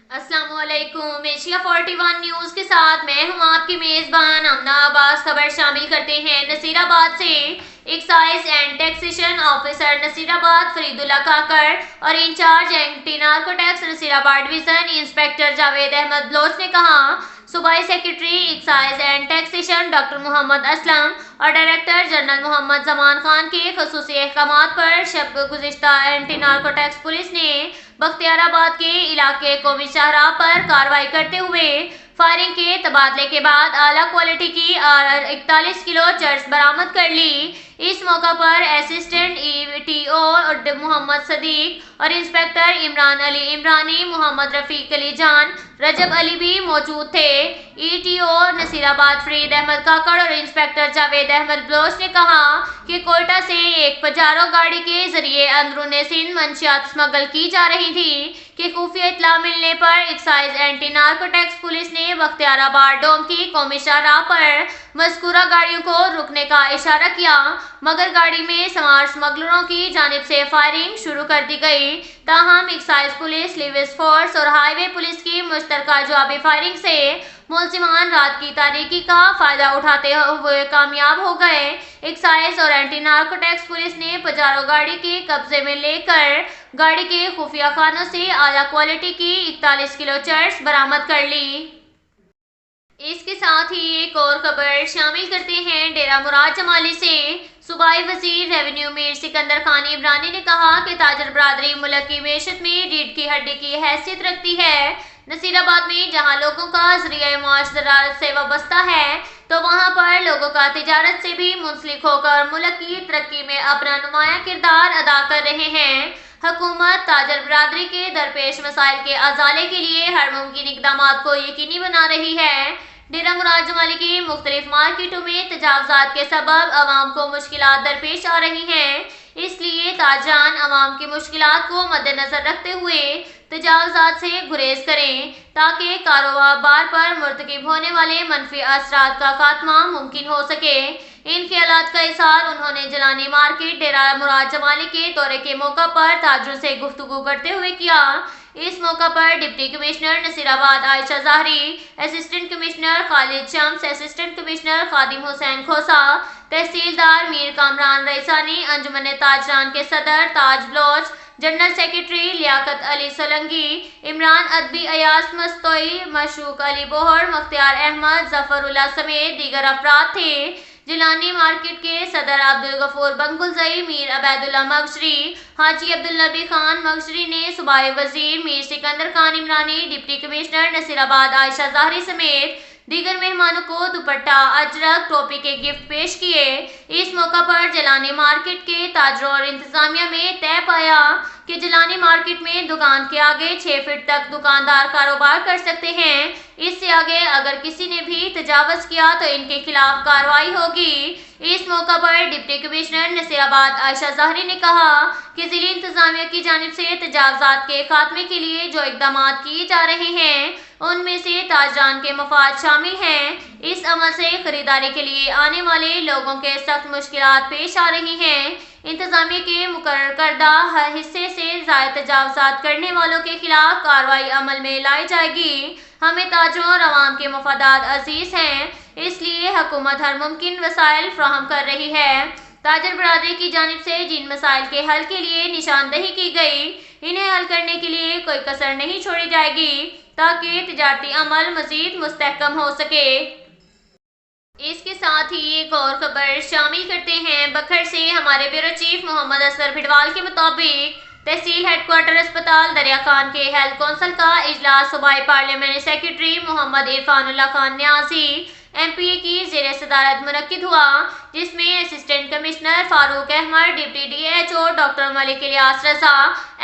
अस्सलाम वालेकुम। Asia 41 news के साथ मैं हूं आपकी मेजबान अमना अब्बास। खबर शामिल करते हैं नसीराबाद से। Excise and taxation officer Nasirabad Faridullah Kakar और incharge anti narcotics Nasirabad division inspector Javed Ahmed Baloch ने कहा, सूबाई secretary excise and taxation doctor Mohammad Aslam और डायरेक्टर जनरल मोहम्मद जमान खान के खसूसी अहकामात पर शब गुज़िश्ता एंटी नार्को टैक्स पुलिस ने बख्तियाराबाद के इलाके कौमी शाहराह पर कार्रवाई करते हुए फायरिंग के तबादले के बाद आला क्वालिटी की 41 किलो चर्स बरामद कर ली। इस मौका पर असिस्टेंट ईटीओ मोहम्मद सदीक और इंस्पेक्टर इमरान अली इमरानी, मोहम्मद रफीक अली जान, रजब अली भी मौजूद थे। ईटीओ नसीराबाद फरीद अहमद काकड़ और इंस्पेक्टर जावेद अहमद बलोच ने कहा कि कोयटा से एक पजारो गाड़ी के जरिए अंदरून सिंध मंशियात स्मगल की जा रही थी कि खुफिया इत्तला मिलने पर excise anti narcotics police ने बख्तियाराबाद डोम की कौमी शाहराह पर मज़कूरा गाड़ियों को रुकने का इशारा किया, मगर गाड़ी में सवार स्मगलरों की जानिब से फायरिंग शुरू कर दी गई। ताहम एक्साइज पुलिस, लिविस फोर्स और हाईवे पुलिस की मुश्तरका जवाबी फायरिंग से मुलजिमान रात की तारीकी का फायदा उठाते हुए कामयाब हो गए। एक्साइज और एंटी नार्को टैक्स पुलिस ने पजारो गाड़ी के कब्जे में लेकर गाड़ी के खुफिया खानों से आला क्वालिटी की 41 किलो चर्स बरामद कर ली। इसके साथ ही एक और खबर शामिल करते हैं डेरा मुराद जमाली से। सूबाई वजीर रेवेन्यू मीर सिकंदर खान इमरानी ने कहा कि ताजर बरादरी मुल्क की मेशत में रीढ़ की हड्डी की हैसियत रखती है। नसीराबाद में जहां लोगों का जरिया माश ज़राअत से वाबस्ता है, तो वहां पर लोगों का तिजारत से भी मुंसलिक होकर मुल्क की तरक्की में अपना नुमाया किरदार अदा कर रहे हैं। हुकूमत ताजर बरादरी के दरपेश मसाइल के अजाले के लिए हर मुमकिन इक़दामात को यकीनी बना रही है। डेरा मुराद जमाली की मुख्तलिफ मार्केटों में तजावज़ात के सबब अवाम को मुश्किलात दरपेश आ रही हैं, इसलिए ताजरान अवाम की मुश्किलात को मद्देनजर रखते हुए तजावज़ात से गुरेज करें ताकि कारोबार पर मुर्तकिब होने वाले मनफी असरात का खात्मा मुमकिन हो सके। इन ख्यालात का इज़हार उन्होंने जलानी मार्केट डेरा मुराद जमाली के दौरे के मौका पर ताजरों से गुफ्तगू करते हुए किया। इस मौका पर deputy commissioner Nasirabad Ayesha Zahri, assistant commissioner Khalid Shams, assistant commissioner Khadim Hussain Khosa, tehsildar Mir Kamran Raisani, Anjuman Tajiran के सदर ताज बलोच, जनरल सेक्रेटरी लियाकत अली सोलंगी, इमरान अदबी, अयास मस्तोई, मशूक अली बोहर, मुख्तियार अहमद, जफरुल्लाह समेत दीगर अफराद थे। जिलानी मार्केट के सदर अब्दुल गफूर बंगुलजई, मीर अबैदुल्ला मगजरी, हाजी अब्दुल नबी खान मगजरी ने सूबाई वजीर मीर सिकंदर खान इमरानी, डिप्टी कमिश्नर नसीराबाद आयशा ज़ाहरी समेत दीगर मेहमानों को दुपट्टा, अजरक, टोपी के गिफ्ट पेश किए। इस मौका पर जिलानी मार्केट के ताजरों और इंतजामिया में तय पाया कि जिलानी मार्केट में दुकान के आगे 6 फीट तक दुकानदार कारोबार कर सकते हैं। इससे आगे अगर किसी ने भी तजावज़ किया तो इनके खिलाफ कार्रवाई होगी। इस मौका पर डिप्टी कमिश्नर नसीराबाद आयशा ज़ाहरी ने कहा कि जिले इंतजामिया की जानिब से तजावज़ात के खात्मे के लिए जो इक़दामात किए जा रहे हैं, उनमें से ताजरान के मफाद शामिल हैं। इस अमल से खरीदारी के लिए आने वाले लोगों के सख्त मुश्किलात पेश आ रही हैं। इंतजामिया के मुकर्रर करदा हर हिस्से से ज़ायद तजावज़ात करने वालों के खिलाफ कार्रवाई अमल में लाई जाएगी। हमें ताजरों और अवाम के मफादात अजीज़ हैं, इसलिए हुकूमत हर मुमकिन वसाइल फ्राहम कर रही है। ताजर बरादरी की जानिब से जिन मसाइल के हल के लिए निशानदही की गई, इन्हें हल करने के लिए कोई कसर नहीं छोड़ी जाएगी ताकि तिजारती अमल मज़ीद मुस्तहकम हो सके। इसके साथ ही एक और खबर शामिल करते हैं बखर से। हमारे ब्यूरो चीफ मोहम्मद असगर भिडवाल के मुताबिक तहसील हेडक्वार्टर अस्पताल दरिया खान के हेल्थ कौंसिल का इजलास सूबाई parliament secretary Mohammad Irfanullah Khan Niazi MPA की ज़ेर सदारत मुनक्किद हुआ, जिसमें assistant commissioner Farooq Ahmed, deputy DHO doctor Malik Ilyas Raza,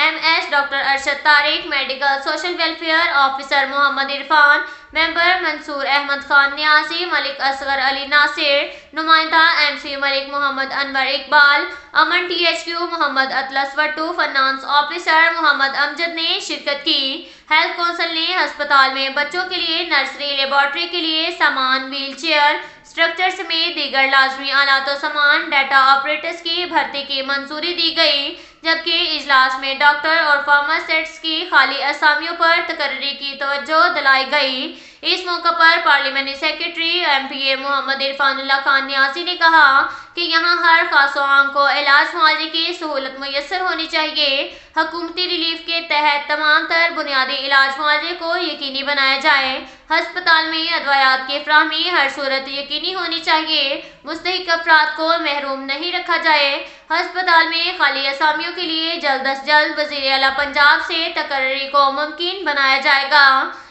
MS doctor Arshad Tariq, medical social welfare officer Mohammad Irfan, member Mansoor Ahmed Khan Niazi, Malik Asghar Ali Nasir, नुमाइंदा MC मलिक मोहम्मद अनवर इकबाल, अमन THQ Mohammad Atlas Wattoo, finance officer Mohammad Amjad ने शिरकत की। हेल्थ कौंसिल ने अस्पताल में बच्चों के लिए नर्सरी लेबॉर्ट्री के लिए सामान, व्हील चेयर, स्ट्रक्चर समेत दीगर लाजमी आलात और सामान, डाटा ऑपरेटर्स की भर्ती की मंजूरी दी गई, जबकि इजलास में डॉक्टर और फार्मासिस्ट्स की खाली असामियों पर तकर्री की तवज्जो दिलाई गई। इस मौके पर parliamentary secretary MPA Mohammad Irfanullah Khan Nyasi ने कहा कि यहाँ हर खास आम को इलाज मुआवजे की सहूलत मुयस्सर होनी चाहिए। हुकूमती रिलीफ के तहत तमाम तर बुनियादी इलाज मुआवजे को यकीनी बनाया जाए। हस्पताल में अदवायात की फराहमी हर सूरत यकीनी होनी चाहिए। मुस्तहिक अफराद को महरूम नहीं रखा जाए। हस्पताल में खाली असामियों के लिए जल्द अज जल्द वज़ीर आला पंजाब से तकर्री को मुमकिन बनाया जाएगा।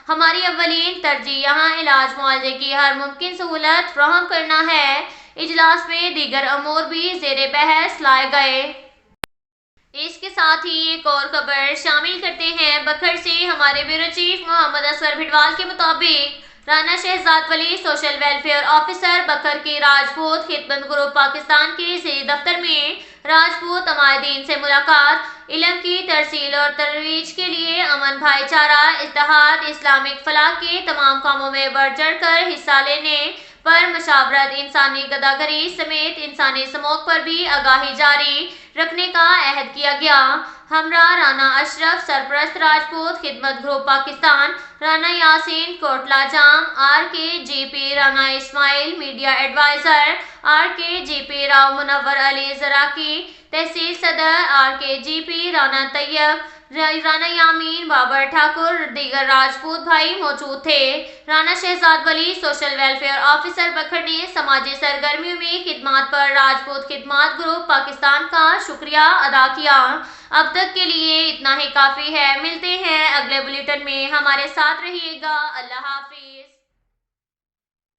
हमारी अव्वलीन तरजीह यहाँ इलाज मुआवजे की हर मुमकिन सहूलत फराहम करना है। इजलास में दीगर अमूर भी ज़ेरे बहस लाए गए। इसके साथ ही एक और खबर शामिल करते हैं बखर से। हमारे ब्यूरो चीफ मोहम्मद असगर भिडवाल के मुताबिक राना शहजाद वली सोशल वेलफेयर ऑफिसर बखर की राजपूत खिदमत ग्रुप पाकिस्तान के ज़ेरी दफ्तर में राजपूत अमायदीन से मुलाकात, इल्म की तरसील और तरोीज के लिए अमन, भाईचारा, इत्तेहाद, इस्लामिक फलाह के तमाम कामों में बढ़ चढ़ कर हिस्सा लेने पर मशावरत, इंसानी गदागरी समेत इंसानी समूह पर भी आगाही जारी रखने का अहद किया गया। हमरा राना अशरफ सरपरस्त Rajput Khidmat group Pakistan, Rana Yasin Kotla Jam, RKGP Rana Ismail, media adviser RKGP Rao Munawar Ali Zaraki, tehsil सदर RKGP राना तैयब, राना यामीन, बाबर ठाकुर, दीगर राजपूत भाई मौजूद थे। राना शहजाद वली सोशल वेलफेयर ऑफिसर बखर ने समाजी सरगर्मियों में खिदमात पर राजपूत खिदमत ग्रुप पाकिस्तान का शुक्रिया अदा किया। अब तक के लिए इतना ही काफ़ी है। मिलते हैं अगले बुलेटिन में, हमारे साथ रहिएगा। अल्लाह हाफिज।